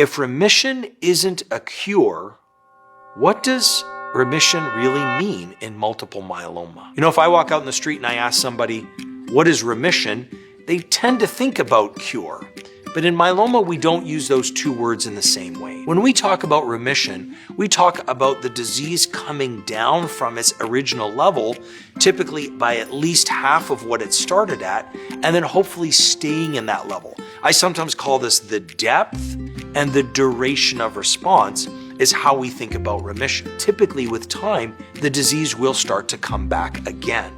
If remission isn't a cure, what does remission really mean in multiple myeloma? If I walk out in the street and I ask somebody, what is remission? They tend to think about cure. But in myeloma, we don't use those two words in the same way. When we talk about remission, we talk about the disease coming down from its original level, typically by at least half of what it started at, and then hopefully staying in that level. I sometimes call this the depth and the duration of response is how we think about remission. Typically with time, the disease will start to come back again.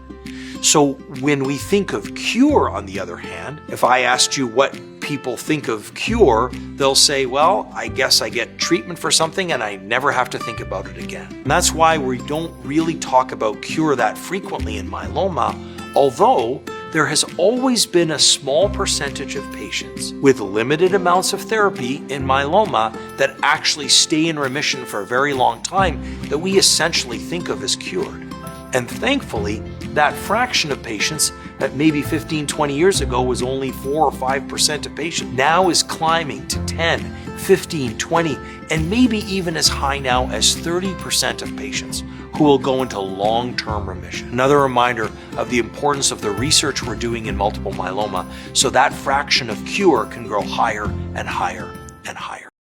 So when we think of cure, on the other hand, if I asked you what people think of cure, they'll say, well, I guess I get treatment for something and I never have to think about it again. And that's why we don't really talk about cure that frequently in myeloma, although there has always been a small percentage of patients with limited amounts of therapy in myeloma that actually stay in remission for a very long time that we essentially think of as cured. And thankfully, that fraction of patients that maybe 15, 20 years ago was only 4 or 5% of patients now is climbing to 10, 15, 20, and maybe even as high now as 30% of patients who will go into long-term remission. Another reminder of the importance of the research we're doing in multiple myeloma so that fraction of cure can grow higher and higher and higher.